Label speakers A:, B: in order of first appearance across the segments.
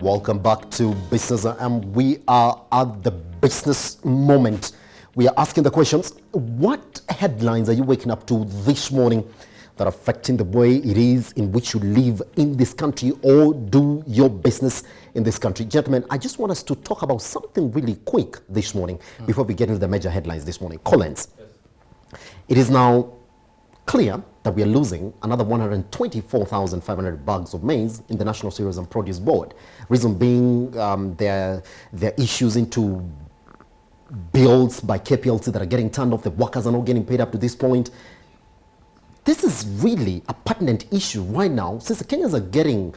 A: Welcome back to Business, and we are at the business moment. We are asking the questions: what headlines are you waking up to this morning that are affecting the way it is in which you live in this country or do your business in this country? Gentlemen, I just want us to talk about something really quick this morning before we get into the major headlines this morning. Collins, it is now clear that we are losing another 124,500 bags of maize in the National Cereals and Produce Board. Reason being, there are issues into bills by KPLT that are getting turned off. The workers are not getting paid up to this point. This is really a pertinent issue right now, since the Kenyans are getting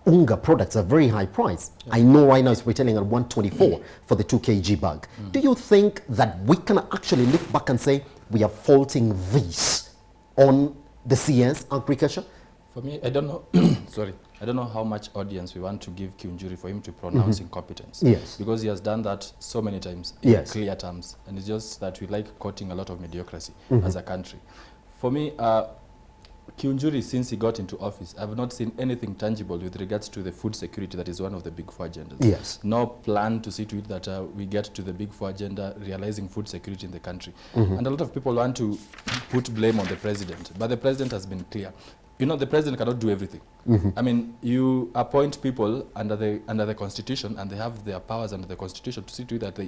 A: unga products at a very high price. I know right now it's retailing at 124 for the 2 kg bag. Do you think that we can actually look back and say we are faulting this on the CS agriculture?
B: For me, I don't know. Sorry, I don't know how much audience we want to give Kiunjuri for him to pronounce incompetence.
A: Yes.
B: Because he has done that so many times in clear terms, and it's just that we like quoting a lot of mediocrity as a country. For me, Kiunjuri, since he got into office, I have not seen anything tangible with regards to the food security that is one of the big four agendas.
A: Yes.
B: No plan to see to it that we get to the big four agenda, realizing food security in the country. And a lot of people want to put blame on the president, but the president has been clear. You know, the president cannot do everything. I mean, you appoint people under the constitution, and they have their powers under the constitution to see to it that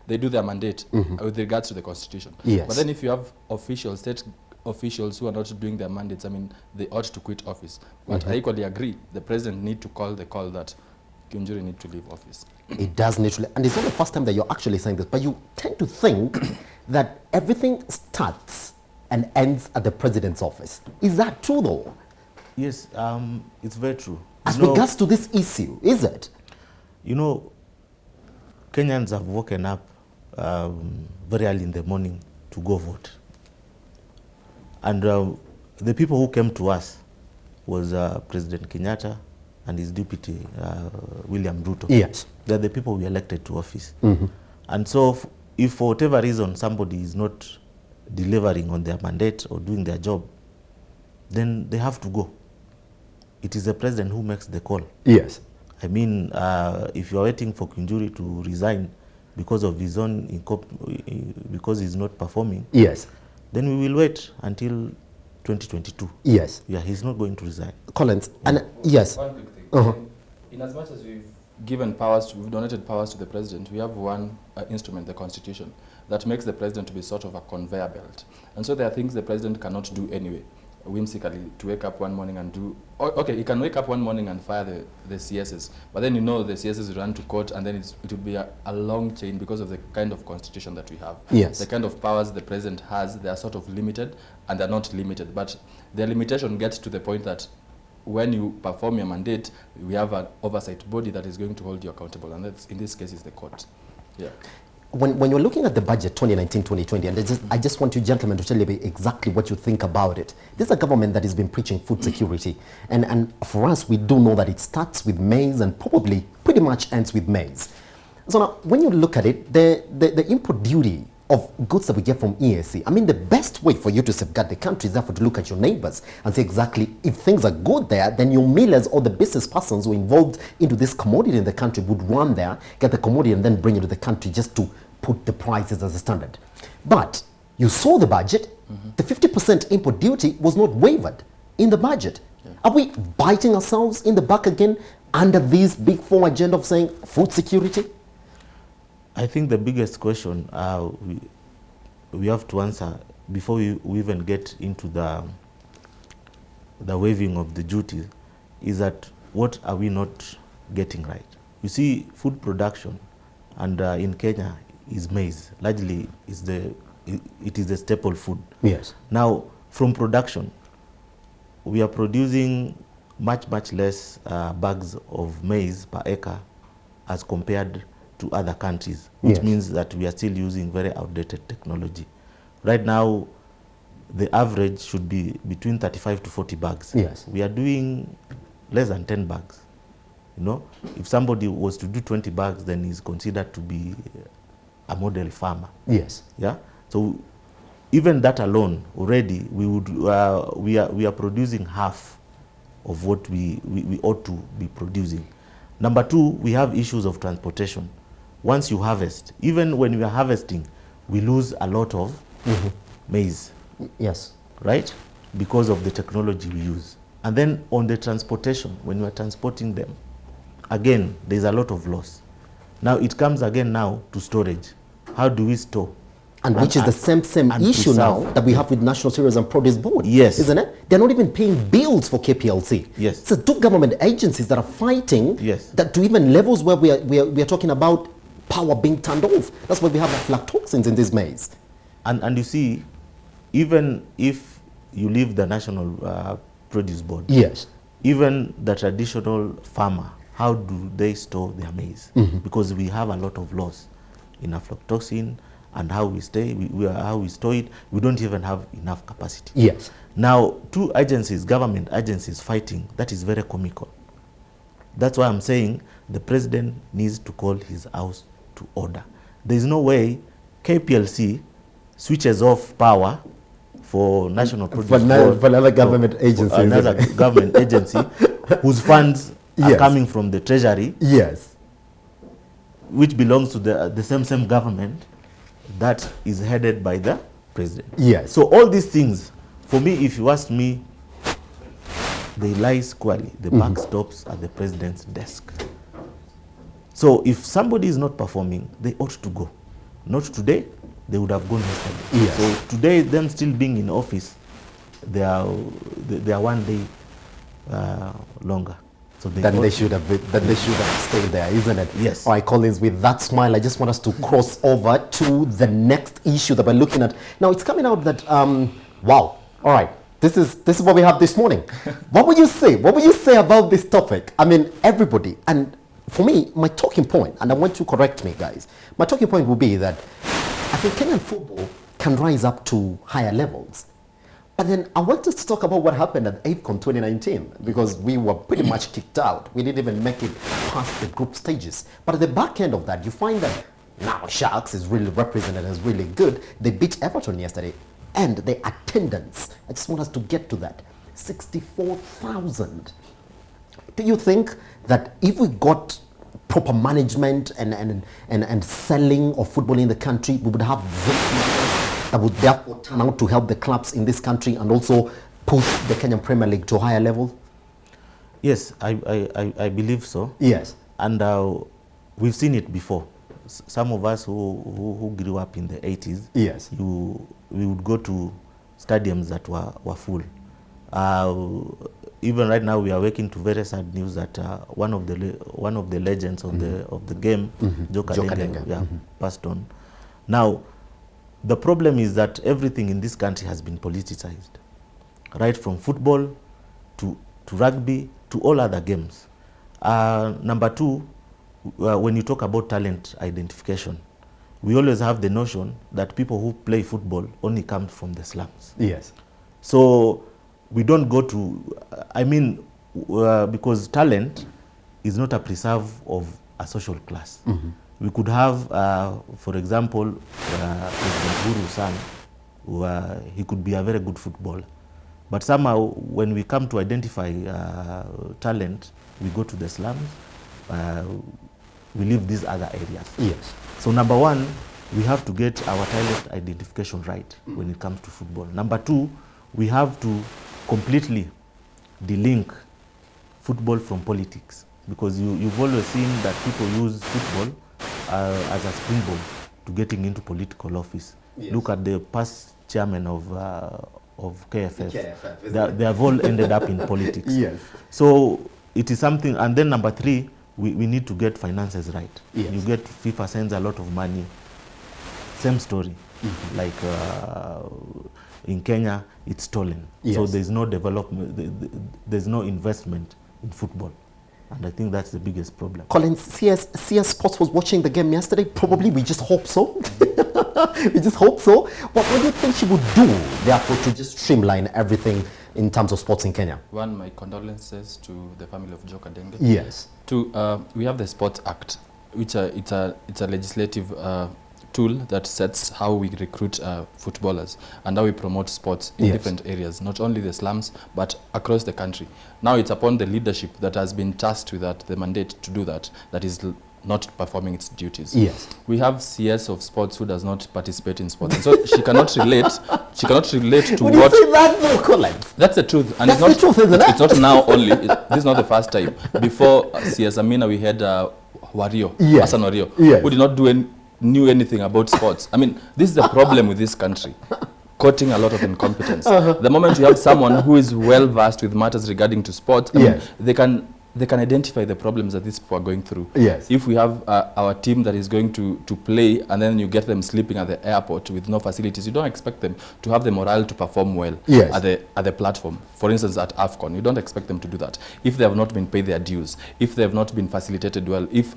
B: they do their mandate with regards to the constitution.
A: Yes.
B: But then if you have officials, state officials who are not doing their mandates, I mean, they ought to quit office. But I equally agree, the president need to call the call that Kiunjuri need to leave office.
A: It does naturally, and it's not the first time that you're actually saying this, but you tend to think that everything starts and ends at the president's office. Is that true though?
C: Yes, it's very true.
A: As regards to this issue, is it?
C: You know, Kenyans have woken up very early in the morning to go vote. And the people who came to us was President Kenyatta and his deputy, William Ruto.
A: Yes.
C: They're the people we elected to office. And so if for whatever reason somebody is not delivering on their mandate or doing their job, then they have to go. It is the president who makes the call.
A: Yes.
C: I mean, if you're waiting for Kiunjuri to resign because of his own, because he's not performing,
A: yes,
C: then we will wait until 2022.
A: Yes.
C: Yeah, he's not going to resign.
A: Collins, and yes.
B: One quick thing. In as much as we've given powers, we've donated powers to the president, we have one instrument, the constitution, that makes the president to be sort of a conveyor belt. And so there are things the president cannot do anyway, whimsically, to wake up one morning and do, okay, he can wake up one morning and fire the CSs, but then you know the CSs run to court, and then it will be a long chain because of the kind of constitution that we have.
A: Yes.
B: The kind of powers the president has, they are sort of limited, and they're not limited, but their limitation gets to the point that when you perform your mandate, we have an oversight body that is going to hold you accountable, and that's, in this case, is the court. Yeah.
A: When you're looking at the budget 2019-2020, and I just want you gentlemen to tell me exactly what you think about it. This is a government that has been preaching food security. And for us, we do know that it starts with maize and probably pretty much ends with maize. So now, when you look at it, the import duty of goods that we get from EAC, I mean, the best way for you to safeguard the country is therefore to look at your neighbors and say exactly, if things are good there, then your millers or the business persons who are involved into this commodity in the country would run there, get the commodity, and then bring it to the country just to put the prices as a standard. But you saw the budget, the 50% import duty was not waived in the budget. Are we biting ourselves in the back again under this big four agenda of saying food security?
C: I think the biggest question we have to answer before we even get into the waiving of the duties is that what are we not getting right? You see, food production and in Kenya is maize. Largely it is a staple food.
A: Yes.
C: Now, from production, we are producing much less bags of maize per acre as compared to other countries, which means that we are still using very outdated technology. Right now, the average should be between 35 to 40 bags.
A: Yes.
C: We are doing less than 10 bags. You know, if somebody was to do 20 bags, then he's considered to be a model farmer.
A: Yes.
C: Yeah. So even that alone, already we are producing half of what we ought to be producing. Number two, we have issues of transportation. Once you harvest, even when we are harvesting, we lose a lot of maize.
A: Yes.
C: Right? Because of the technology we use. And then on the transportation, when we are transporting them, again, there's a lot of loss. Now it comes again now to storage. How do we store?
A: And which is the same issue now that we have with National Cereals and Produce Board.
C: Yes.
A: Isn't it? They're not even paying bills for KPLC.
C: Yes.
A: So two government agencies that are fighting that to even levels where we are talking about power being turned off. That's why we have aflatoxins in this maize.
C: And you see, even if you leave the National Produce Board,
A: yes,
C: even the traditional farmer, how do they store their maize? Because we have a lot of loss in aflatoxin and how we how we store it. We don't even have enough capacity.
A: Yes.
C: Now, two agencies, government agencies fighting, that is very comical. That's why I'm saying the president needs to call his house to order. There is no way KPLC switches off power for National Produce Board,
A: for another government agency.
C: Another government agency whose funds are coming from the treasury.
A: Yes.
C: Which belongs to the same government that is headed by the president.
A: Yes.
C: So all these things, for me, if you ask me, they lie squarely. The buck stops at the president's desk. So if somebody is not performing, they ought to go. Not today, they would have gone yesterday.
A: Yes.
C: So today, them still being in office, they are 1 day longer. So
A: they should have stayed there, isn't it?
C: Yes.
A: All right, Collins, with that smile, I just want us to cross over to the next issue that we're looking at. Now, it's coming out that, wow, all right, this is what we have this morning. What would you say? What would you say about this topic? I mean, everybody, and for me, my talking point, and I want to correct me, guys, my talking point will be that I think Kenyan football can rise up to higher levels. But then I want us to talk about what happened at AFCON 2019, because we were pretty much kicked out. We didn't even make it past the group stages. But at the back end of that, you find that now Sharks is really represented as really good. They beat Everton yesterday. And the attendance, I just want us to get to that, 64,000. Do you think that if we got proper management and selling of football in the country, we would have that would therefore turn out to help the clubs in this country and also push the Kenyan Premier League to a higher level?
C: Yes, I believe so.
A: Yes.
C: And we've seen it before. Some of us who grew up in the 80s,
A: yes,
C: we would go to stadiums that were full. Even right now, we are waking to very sad news that one of the legends of the game, Joker Dengue, passed on. Now, the problem is that everything in this country has been politicized, right from football to rugby to all other games. Number two, when you talk about talent identification, we always have the notion that people who play football only come from the slums.
A: Yes.
C: So we don't go to, because talent is not a preserve of a social class. We could have, for example, President Guru's son, he could be a very good footballer. But somehow, when we come to identify talent, we go to the slums, we leave these other areas.
A: Yes.
C: So number one, we have to get our talent identification right when it comes to football. Number two, we have to completely delink football from politics, because you've always seen that people use football as a springboard to getting into political office. Yes. Look at the past chairman of KFF. They have all ended up in politics.
A: Yes.
C: So it is something, and then number three, we need to get finances right.
A: Yes.
C: You get FIFA sends a lot of money. Same story. Like in Kenya, it's stolen.
A: Yes.
C: So there's no development, there's no investment in football. And I think that's the biggest problem.
A: Collins, CS Sports was watching the game yesterday. Probably, we just hope so. We just hope so. What do you think she would do, therefore, to just streamline everything in terms of sports in Kenya?
B: One, my condolences to the family of Joker Dengue.
A: Yes.
B: Two, we have the Sports Act, which it's a legislative tool that sets how we recruit footballers and how we promote sports in different areas, not only the slums, but across the country. Now it's upon the leadership that has been tasked with the mandate to do that is not performing its duties.
A: Yes.
B: We have CS of sports who does not participate in sports. And so she cannot relate to
A: Would
B: what...
A: you say that, no, Collins?
B: That's the truth. And
A: That's the truth, isn't it?
B: It's not now only. This is not the first time. Before CS Amina, we had Wario,
A: Yes.
B: Hassan Wario,
A: Yes.
B: who did not knew anything about sports. I mean, this is the problem with this country. Quoting a lot of incompetence. The moment you have someone who is well versed with matters regarding to sports, I mean, they can identify the problems that these people are going through.
A: Yes.
B: If we have our team that is going to play and then you get them sleeping at the airport with no facilities, you don't expect them to have the morale to perform well at the platform. For instance, at AFCON, you don't expect them to do that. If they have not been paid their dues, if they have not been facilitated well, if,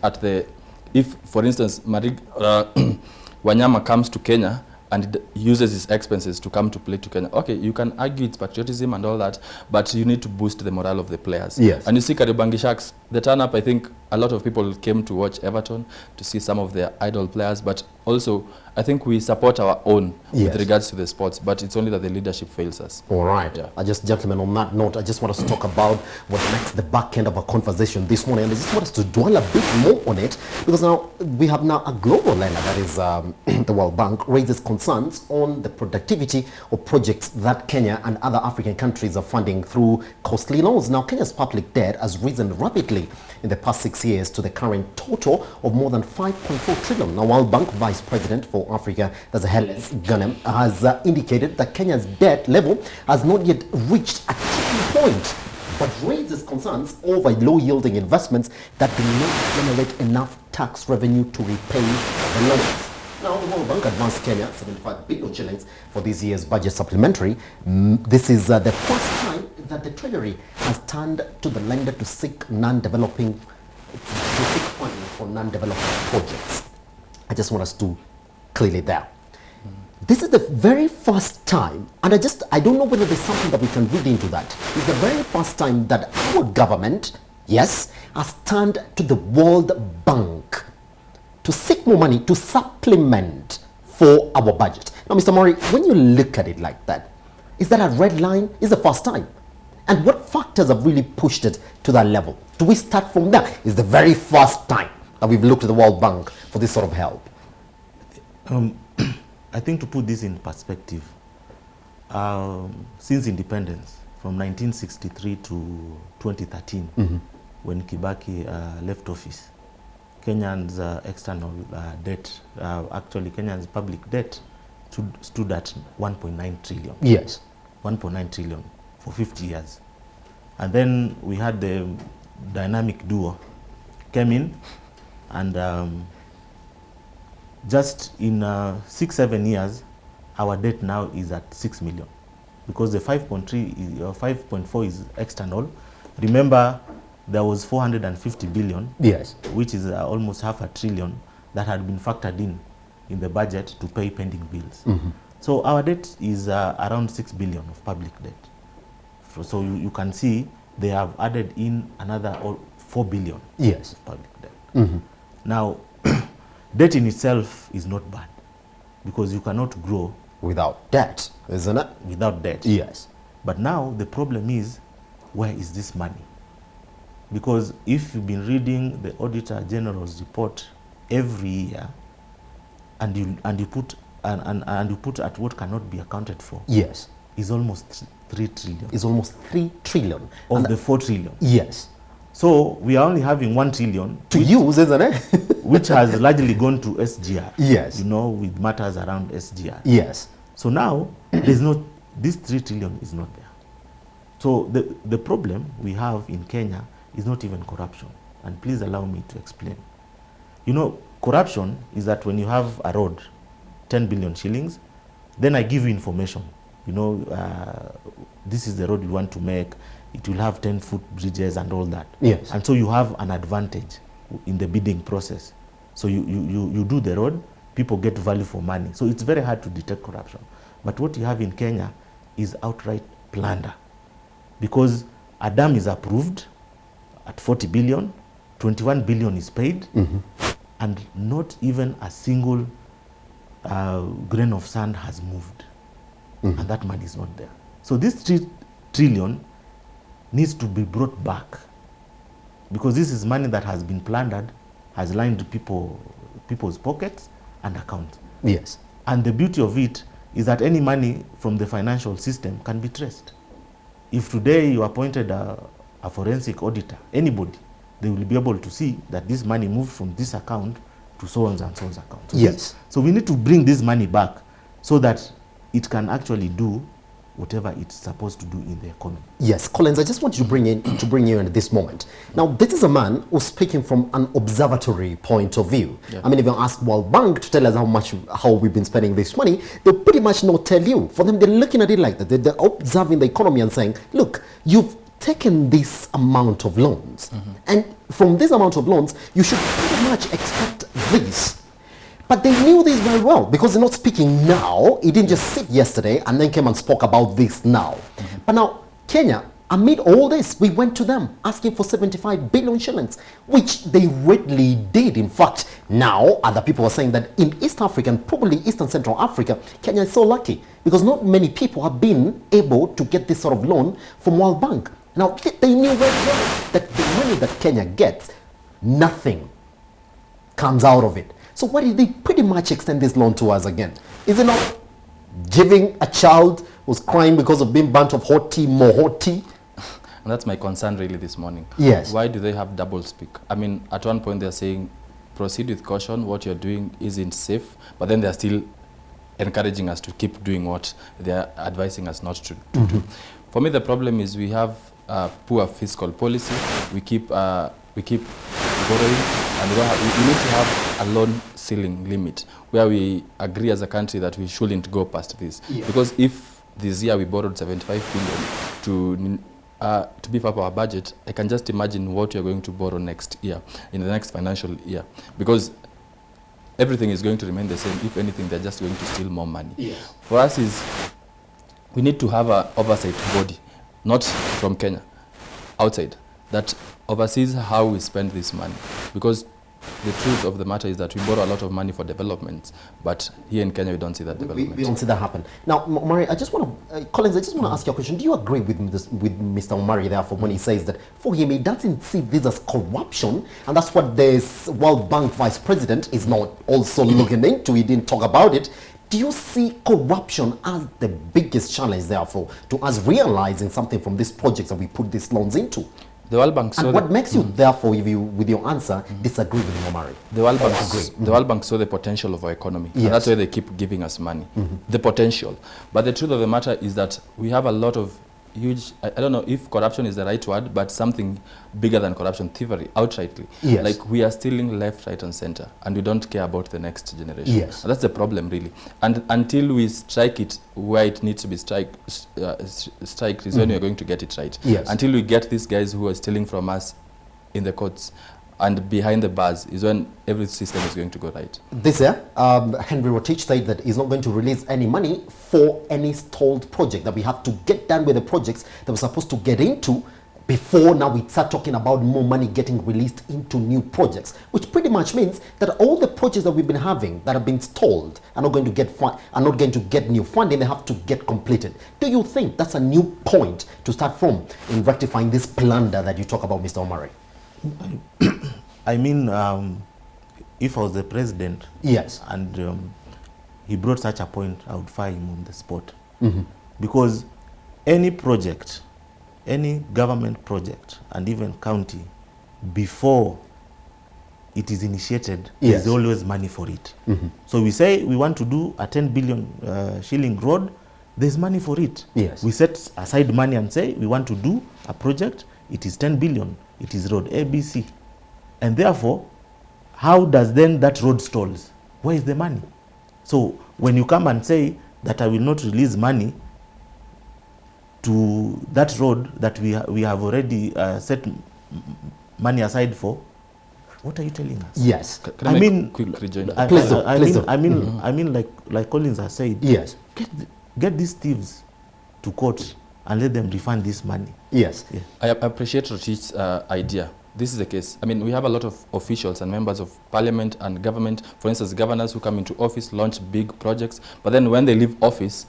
B: for instance, Wanyama comes to Kenya and uses his expenses to come to play to Kenya. Okay, you can argue it's patriotism and all that, but you need to boost the morale of the players.
A: Yes.
B: And you see Kariobangi Sharks, the turn-up, I think a lot of people came to watch Everton to see some of their idol players, but also I think we support our own with regards to the sports, but it's only that the leadership fails us.
A: All right.
B: Yeah.
A: Gentlemen, on that note, I just want us to talk about what makes the back end of our conversation this morning. And I just want us to dwell a bit more on it, because now we have a global lender, that is the World Bank, raises concerns on the productivity of projects that Kenya and other African countries are funding through costly loans. Now, Kenya's public debt has risen rapidly in the past 6 years to the current total of more than 5.4 trillion. Now, World Bank Vice President for Africa, that's Helles Ganem, has indicated that Kenya's debt level has not yet reached a tipping point, but raises concerns over low-yielding investments that do not generate enough tax revenue to repay the loans. Now, the World Bank advanced Kenya 75 billion shillings for this year's budget supplementary. This is the first time that the Treasury has turned to the lender to seek funding for non-developing projects. I just want us to clear it down. This is the very first time, and I don't know whether there's something that we can read into that. It's the very first time that our government, has turned to the World Bank to seek more money to supplement for our budget. Now, Mr. Murray, when you look at it like that, is that a red line? Is the first time? And what factors have really pushed it to that level? Do we start from there? It's the very first time that we've looked at the World Bank for this sort of help.
C: I think, to put this in perspective, since independence, from 1963 to 2013, when Kibaki left office, Kenya's external debt, actually Kenya's public debt, stood at 1.9 trillion.
A: Yes.
C: 1.9 trillion for 50 years. And then we had the dynamic duo came in, and just in 6-7 years, our debt now is at 6 million, because the 5.3 or 5.4 is external. Remember, there was 450 billion, which is almost half a trillion that had been factored in the budget to pay pending bills. So our debt is around 6 billion of public debt. So you can see they have added in another 4 billion of public debt. Now, debt in itself is not bad, because you cannot grow
A: without debt, isn't it?
C: Without debt.
A: Yes.
C: But now the problem is, where is this money? Because if you've been reading the Auditor General's report every year, and you put at what cannot be accounted for, is almost 3 trillion.
A: It's almost 3 trillion
C: of the 4 trillion.
A: Yes.
C: So we are only having 1 trillion
A: to use, isn't it?
C: which has largely gone to SGR.
A: Yes.
C: You know, with matters around SGR.
A: Yes.
C: So now there's not, this 3 trillion is not there. So the problem we have in Kenya is not even corruption. And please allow me to explain. You know, corruption is that when you have a road, 10 billion shillings, then I give you information. You know, this is the road you want to make. It will have 10-foot bridges and all that.
A: Yes.
C: And so you have an advantage in the bidding process. So you do the road, people get value for money. So it's very hard to detect corruption. But what you have in Kenya is outright plunder. Because a dam is approved at 40 billion, 21 billion is paid, and not even a single grain of sand has moved, and that money is not there. So this 3 trillion needs to be brought back, because this is money that has been plundered, has lined people's pockets and accounts.
A: Yes.
C: And the beauty of it is that any money from the financial system can be traced. If today you appointed a forensic auditor, anybody, they will be able to see that this money moved from this account to so-and-so's and so-and-so's account. So
A: Yes.
C: so we need to bring this money back so that it can actually do whatever it's supposed to do in the economy.
A: Yes, Collins, I just want to bring you in at this moment. Now, this is a man who's speaking from an observatory point of view.
B: Yeah.
A: I mean, if you ask World Bank to tell us how we've been spending this money, they'll pretty much not tell you. For them, they're looking at it like that. They're observing the economy and saying, look, you've taken this amount of loans, and from this amount of loans, you should pretty much expect this. But they knew this very well, because they're not speaking now. He didn't just sit yesterday and then came and spoke about this now. But now, Kenya, amid all this, we went to them asking for 75 billion shillings, which they readily did. In fact, now other people are saying that in East Africa, and probably Eastern Central Africa, Kenya is so lucky, because not many people have been able to get this sort of loan from World Bank. Now, they knew very well that the money that Kenya gets, nothing comes out of it. So why did they pretty much extend this loan to us again? Is it not giving a child who's crying because of being burnt of hot tea more hot tea?
B: And that's my concern really this morning.
A: Yes.
B: Why do they have double speak? I mean, at one point they're saying, proceed with caution, what you're doing isn't safe, but then they're still encouraging us to keep doing what they're advising us not to do. For me, the problem is we have poor fiscal policy. We keep borrowing, and we need to have a loan ceiling limit where we agree as a country that we shouldn't go past this.
A: Yeah.
B: Because if this year we borrowed 75 billion to beef up our budget, I can just imagine what you're going to borrow next year, in the next financial year. Because everything is going to remain the same. If anything, they're just going to steal more money.
A: Yes.
B: For us is, we need to have an oversight body, not from Kenya, outside, that oversees how we spend this money. Because the truth of the matter is that we borrow a lot of money for development, but here in Kenya we don't see that development.
A: We don't see that happen. Now, Wamari, I just want to, Collins, I just want to ask you a question. Do you agree with Mr. Wamari therefore when he says that for him he doesn't see this as corruption, and that's what this World Bank Vice President is not also looking into? He didn't talk about it. Do you see corruption as the biggest challenge therefore to us realizing something from these projects that we put these loans into?
B: The World Bank
A: And what makes you, therefore, if you, with your answer, disagree with Wamari?
B: The World Bank saw the potential of our economy.
A: Yes.
B: And that's why they keep giving us money. The potential. But the truth of the matter is that we have a lot of huge, I don't know if corruption is the right word, but something bigger than corruption, thievery, outrightly.
A: Yes.
B: Like we are stealing left, right, and center, and we don't care about the next generation.
A: Yes.
B: And that's the problem, really. And until we strike it where it needs to be striked is when we're going to get it right.
A: Yes.
B: Until we get these guys who are stealing from us in the courts and behind the bars is when every system is going to go right.
A: This year, Henry Rotich said that he's not going to release any money for any stalled project, that we have to get done with the projects that we're supposed to get into before now we start talking about more money getting released into new projects, which pretty much means that all the projects that we've been having that have been stalled are not going to get new funding. They have to get completed. Do you think that's a new point to start from in rectifying this plunder that you talk about, Mr. Wamari?
C: I mean, if I was the president,
A: Yes.
C: and he brought such a point, I would fire him on the spot. Because any project, any government project, and even county, before it is initiated,
A: Yes.
C: there's always money for it. So we say we want to do a 10 billion shilling road, there's money for it.
A: Yes.
C: We set aside money and say we want to do a project, it is 10 billion, it is road ABC. And therefore, how does then that road stalls? Where is the money? So when you come and say that I will not release money to that road that we have already set money aside for, what are you telling us?
A: Yes.
B: Can I make quick rejoinder?
A: Please do,
C: I
A: please
C: mean,
A: do.
C: I mean, like Collins has said,
A: Yes.
C: get these thieves to court and let them refund this money.
A: Yes.
C: Yeah.
B: I appreciate Rotich's idea, this is the case. I mean, we have a lot of officials and members of parliament and government, for instance, governors who come into office, launch big projects, but then when they leave office,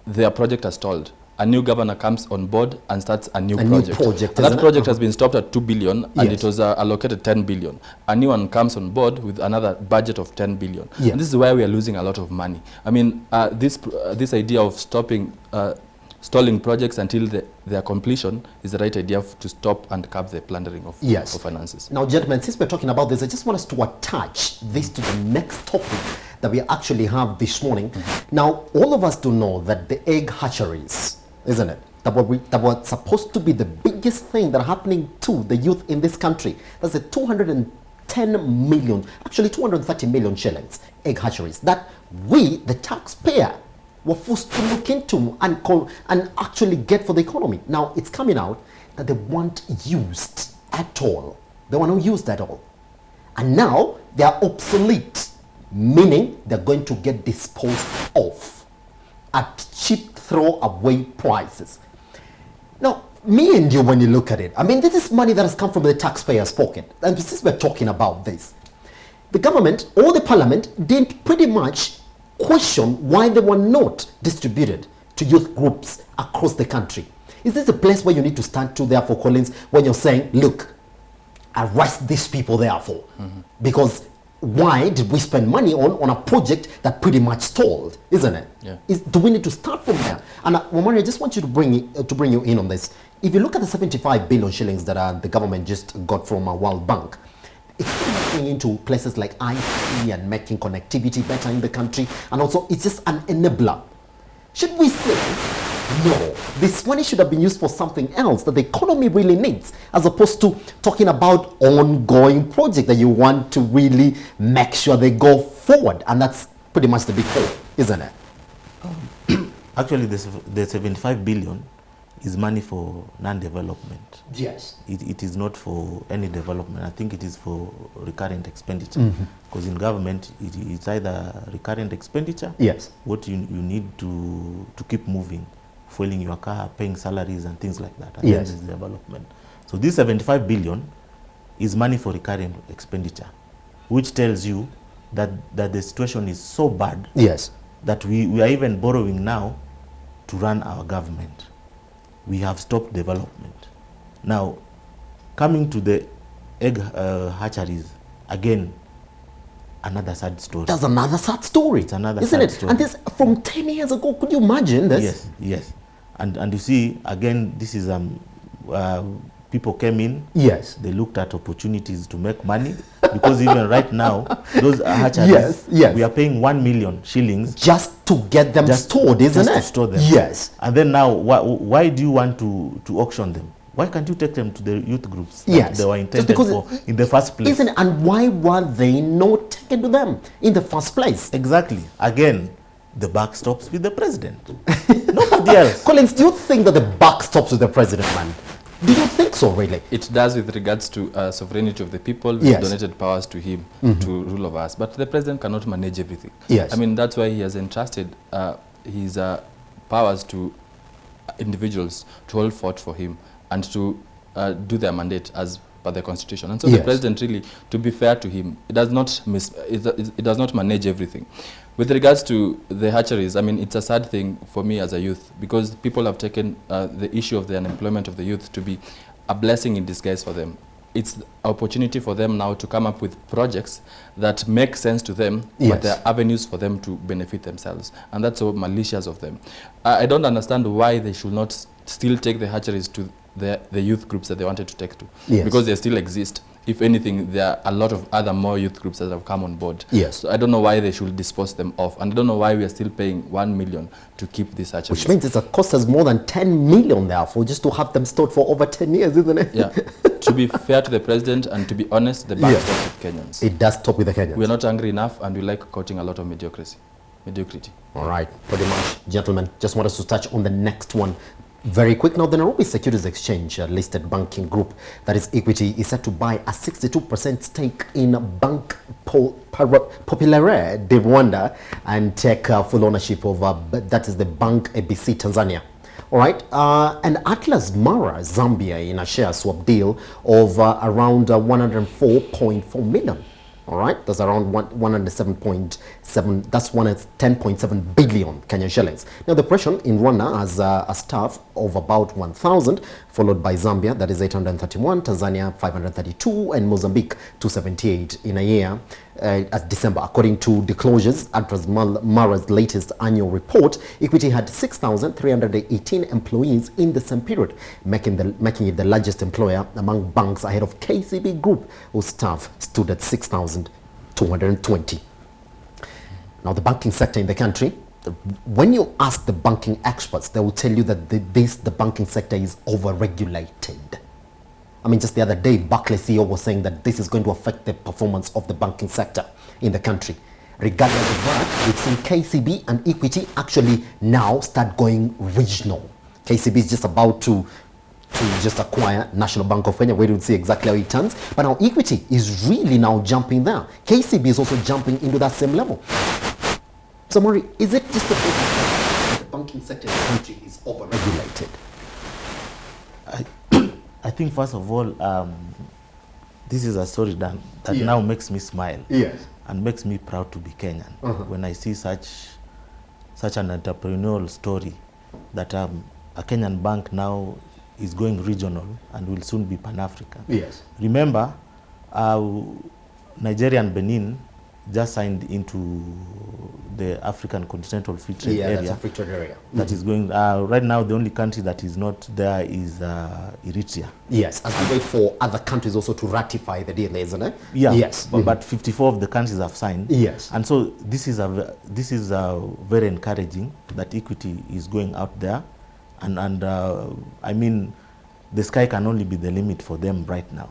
B: their project has stalled. A new governor comes on board and starts a new project. And that project has been stopped at 2 billion and it was allocated 10 billion. A new one comes on board with another budget of 10 billion. And this is why we are losing a lot of money. I mean, this idea of stalling projects until their completion is the right idea to stop and curb the plundering of finances.
A: Now, gentlemen, since we're talking about this, I just want us to attach this to the next topic that we actually have this morning. Now, all of us do know that the egg hatcheries, isn't it, that were supposed to be the biggest thing that are happening to the youth in this country. That's the 210 million, actually 230 million shillings egg hatcheries that we, the taxpayer, were forced to look into and actually get for the economy. Now, it's coming out that they weren't used at all. They were not used at all. And now they are obsolete, meaning they're going to get disposed of at cheap throwaway prices. Now, me and you, when you look at it, I mean, this is money that has come from the taxpayer's pocket. And since we're talking about this, the government or the parliament didn't pretty much question why they were not distributed to youth groups across the country. Is this a place where you need to stand to, therefore, Collins, when you're saying, look, arrest these people, therefore? Because why did we spend money on a project that pretty much stalled, isn't it? Do we need to start from there? And Wamari, I just want you to bring you in on this. If you look at the 75 billion shillings that the government just got from a World Bank, it's going into places like IT and making connectivity better in the country, and also it's just an enabler. Should we say, no, this money should have been used for something else that the economy really needs, as opposed to talking about ongoing projects that you want to really make sure they go forward? And that's pretty much the big goal, isn't it?
C: Actually, the 75 billion is money for non-development.
A: Yes.
C: It is not for any development. I think it is for recurrent expenditure. Because in government, it's either recurrent expenditure, what you need to keep moving, fueling your car, paying salaries and things like that. And then there's development. So this 75 billion is money for recurrent expenditure, which tells you that the situation is so bad that we are even borrowing now to run our government. We have stopped development. Now, coming to the egg hatcheries, again, another sad story.
A: That's another sad story.
C: It's another
A: isn't
C: sad
A: it?
C: story.
A: And this from 10 years ago. Could you imagine this?
C: Yes. And you see, again, this is people came in.
A: They
C: looked at opportunities to make money, because even right now, those hatcheries, we are paying 1 million shillings
A: just to get them stored, isn't it?
C: Just to store them. And then now, why do you want to auction them? Why can't you take them to the youth groups that they were intended for in the first place?
A: Isn't it? And why were they not taken to them in the first place?
C: Exactly. Again, the buck stops with the president. Nobody else.
A: Collins, do you think that the buck stops with the president, man? Do you think so, really?
B: It does with regards to sovereignty of the people. We've donated powers to him to rule over us. But the president cannot manage everything. I mean, that's why he has entrusted his powers to individuals to hold forth for him and to do their mandate as per the constitution. And so the president, really, to be fair to him, it does not manage everything. With regards to the hatcheries, I mean, it's a sad thing for me as a youth, because people have taken the issue of the unemployment of the youth to be a blessing in disguise for them. It's an opportunity for them now to come up with projects that make sense to them, but there are avenues for them to benefit themselves. And that's so malicious of them. I don't understand why they should not still take the hatcheries to the youth groups that they wanted to take to, because they still exist. If anything, there are a lot of other more youth groups that have come on board. So I don't know why they should dispose them off. And I don't know why we are still paying 1 million to keep this hatcheries.
A: Which means it's a cost us more than 10 million, therefore, just to have them stored for over 10 years, isn't it?
B: To be fair to the president and to be honest, the buck stops with Kenyans.
A: It does stop with the Kenyans.
B: We're not angry enough, and we like quoting a lot of mediocrity.
A: All right, pretty much. Gentlemen, just want us to touch on the next one. Very quick now, the Nairobi Securities Exchange listed banking group, that is Equity, is set to buy a 62% stake in Bank Popolare de Rwanda and take full ownership of, that is the Bank ABC Tanzania. All right, and Atlas Mara, Zambia, in a share swap deal of around 104.4 million. All right, that's around 107.7, that's 10.7 billion Kenyan shillings. Now, the operation in Rwanda has a staff of about 1,000, followed by Zambia, that is 831, Tanzania 532, and Mozambique 278 in a year. As December, according to disclosures, Atlas Mara's latest annual report, Equity had 6,318 employees in the same period, making it the largest employer among banks ahead of KCB Group, whose staff stood at 6,220. Now, the banking sector in the country, when you ask the banking experts, they will tell you that the banking sector is overregulated. I mean, just the other day, Barclays CEO was saying that this is going to affect the performance of the banking sector in the country. Regardless of that, we've seen KCB and Equity actually now start going regional. KCB is just about to just acquire National Bank of Kenya. We don't see exactly how it turns. But now Equity is really now jumping there. KCB is also jumping into that same level. So, Mari, is it just the banking sector in the country is overregulated?
C: I think, first of all, this is a story that now makes me smile.
A: Yes.
C: And makes me proud to be Kenyan. When I see such an entrepreneurial story that a Kenyan bank now is going regional and will soon be Pan-African.
A: Yes.
C: Remember, Nigeria and Benin just signed into the African Continental Free Trade Area.
A: That's a free trade area.
C: That is going, right now the only country that is not there is Eritrea.
A: Yes, as we wait for other countries also to ratify the deal, isn't it?
C: Yeah,
A: yes.
C: But 54 of the countries have signed.
A: Yes.
C: And so this is very encouraging that Equity is going out there. And I mean, the sky can only be the limit for them right now.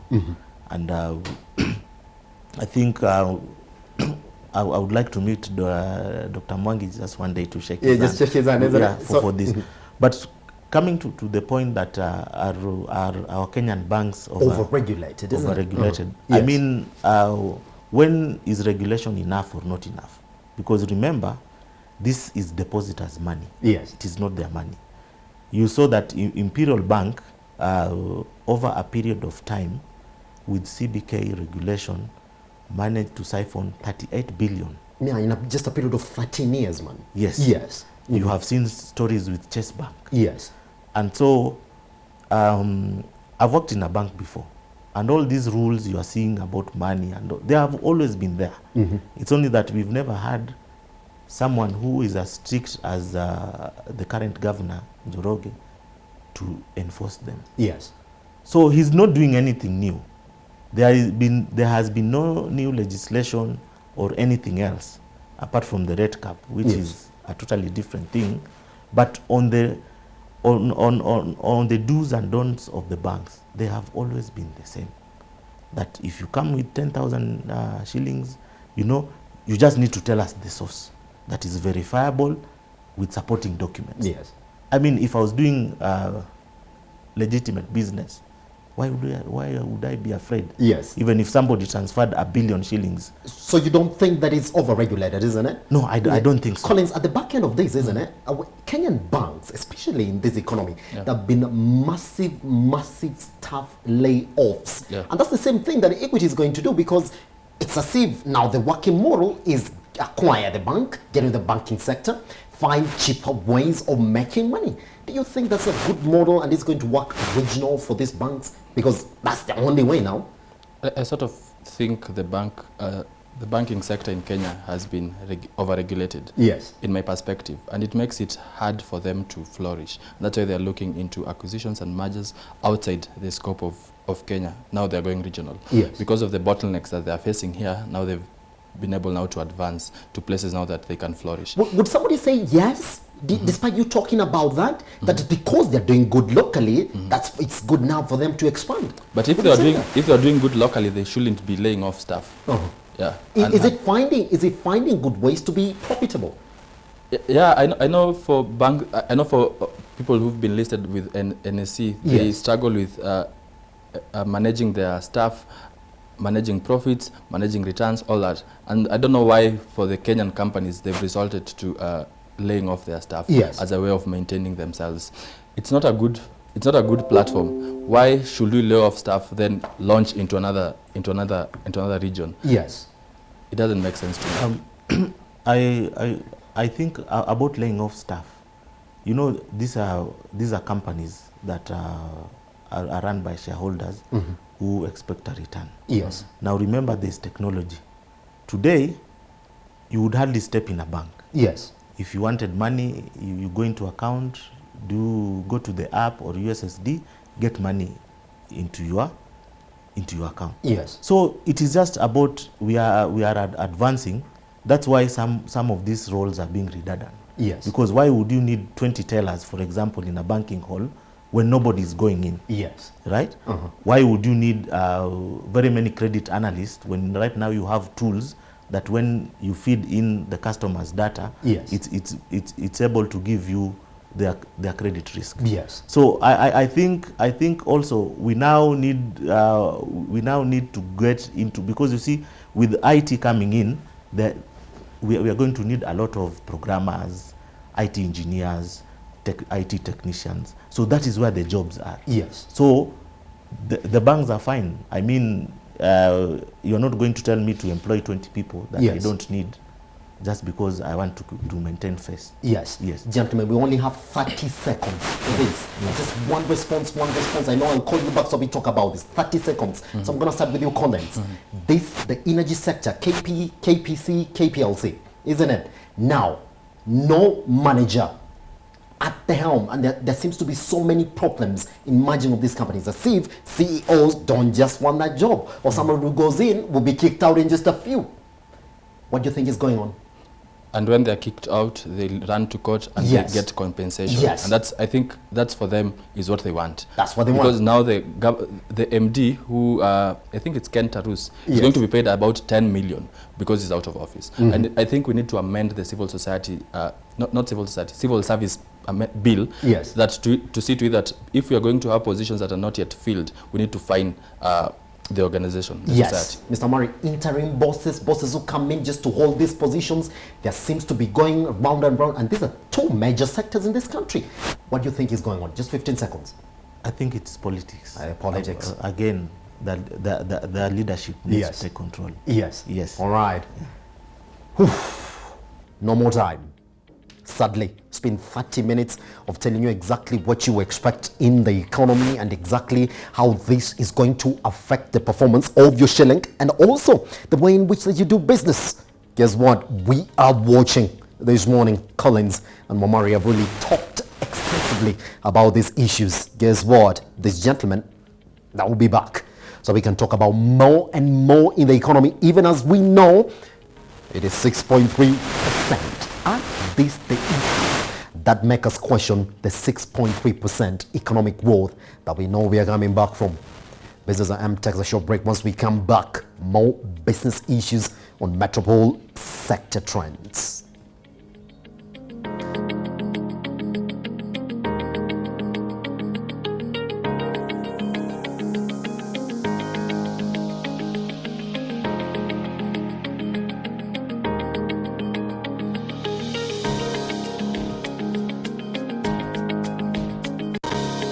C: And I think I would like to meet Dr. Mwangi just one day to shake his hand.
A: Just shake his hand, isn't it?
C: For this. But coming to the point that our Kenyan banks
A: overregulated, isn't it?
C: Overregulated.
A: Yes.
C: I mean, when is regulation enough or not enough? Because remember, this is depositors' money.
A: Yes.
C: It is not their money. You saw that Imperial Bank, over a period of time, with CBK regulation, managed to siphon 38 billion.
A: Yeah, in just a period of 13 years, man.
C: Yes.
A: Yes.
C: You have seen stories with Chase Bank.
A: Yes.
C: And so, I've worked in a bank before. And all these rules you are seeing about money, and they have always been there. It's only that we've never had someone who is as strict as the current governor, Njoroge, to enforce them.
A: Yes.
C: So he's not doing anything new. There has been no new legislation or anything else apart from the red cap, which is a totally different thing. But on the do's and don'ts of the banks, they have always been the same. That if you come with 10,000 shillings, you just need to tell us the source that is verifiable with supporting documents.
A: Yes.
C: I mean, if I was doing legitimate business, why would I be afraid?
A: Yes.
C: Even if somebody transferred 1 billion shillings.
A: So you don't think that it's overregulated, isn't it?
C: No, I don't think so.
A: Collins, at the back end of this, isn't it? Kenyan banks, especially in this economy, there have been massive staff layoffs.
B: Yeah.
A: And that's the same thing that Equity is going to do, because it's as if now the working model is acquire the bank, get into the banking sector, find cheaper ways of making money. Do you think that's a good model and it's going to work regional for these banks? Because that's the only way now.
B: I sort of think the banking sector in Kenya has been overregulated.
A: Yes.
B: In my perspective, and it makes it hard for them to flourish. That's why they're looking into acquisitions and mergers outside the scope of Kenya. Now they're going regional.
A: Yes.
B: Because of the bottlenecks that they're facing here, now they've been able now to advance to places now that they can flourish.
A: Would somebody say yes, despite you talking about that, that because they're doing good locally, it's good now for them to expand?
B: But if they're doing good locally, they shouldn't be laying off staff. Yeah.
A: Is it finding good ways to be profitable?
B: Yeah, I know for people who've been listed with NSC, they struggle with managing their staff, managing profits, managing returns, all that. And I don't know why for the Kenyan companies they've resorted to laying off their staff
A: Yes.
B: as a way of maintaining themselves. It's not a good platform. Why should we lay off staff then launch into another region?
A: Yes.
B: It doesn't make sense to me.
C: I think about laying off staff. You know, these are companies that are run by shareholders who expect a return.
A: Yes.
C: Now remember, there's technology. Today, you would hardly step in a bank.
A: Yes.
C: If you wanted money, you go into account, go to the app or USSD, get money into your account.
A: Yes.
C: So it is just about we are advancing. That's why some of these roles are being redundant.
A: Yes.
C: Because why would you need 20 tellers, for example, in a banking hall when nobody is going in?
A: Yes.
C: Right? Why would you need very many credit analysts when right now you have tools that when you feed in the customer's data,
A: yes,
C: it's able to give you their credit risk.
A: Yes.
C: So I think also we now need to get into, because you see with IT coming in, that we are going to need a lot of programmers, IT engineers, IT technicians. So that is where the jobs are.
A: Yes.
C: So the banks are fine. I mean, you're not going to tell me to employ 20 people that
A: yes,
C: I don't need just because I want to maintain face.
A: Yes.
C: Yes.
A: Gentlemen, we only have 30 seconds for this.
C: Yes.
A: Just one response. I know I'll call you back so we talk about this. 30 seconds. So I'm going to start with you, Collins. The energy sector, KPC, KPLC, isn't it? Now, no manager at the helm, and there seems to be so many problems in merging of these companies. As if CEOs don't just want that job, or someone who goes in will be kicked out in just a few. What do you think is going on?
B: And when they're kicked out, they run to court and
A: yes,
B: they get compensation.
A: Yes.
B: And I think that's for them is what they want.
A: That's what they
B: because
A: want.
B: Because now the MD, who I think it's Ken Tarus,
A: yes,
B: is going to be paid about 10 million because he's out of office. And I think we need to amend the civil society, not civil society, civil service bill,
A: yes,
B: that to see to it that if we are going to have positions that are not yet filled, we need to fine the organization, the
A: yes,
B: society.
A: Mr. Wamari, interim bosses who come in just to hold these positions, there seems to be going round and round, and these are two major sectors in this country. What do you think is going on? Just 15 seconds.
C: I think it's politics.
A: Politics.
C: Again, the leadership needs
A: yes,
C: to take control.
A: Yes.
C: Yes.
A: All right. Yeah. No more time. Sadly, it's been 30 minutes of telling you exactly what you expect in the economy and exactly how this is going to affect the performance of your shilling and also the way in which that you do business. Guess what? We are watching this morning. Collins and Wamari have really talked extensively about these issues. Guess what? This gentleman that will be back so we can talk about more and more in the economy, even as we know it is 6.3%. And this the issue that make us question the 6.3% economic growth that we know we are coming back from. Business and takes a short break. Once we come back, more business issues on Metropole sector trends.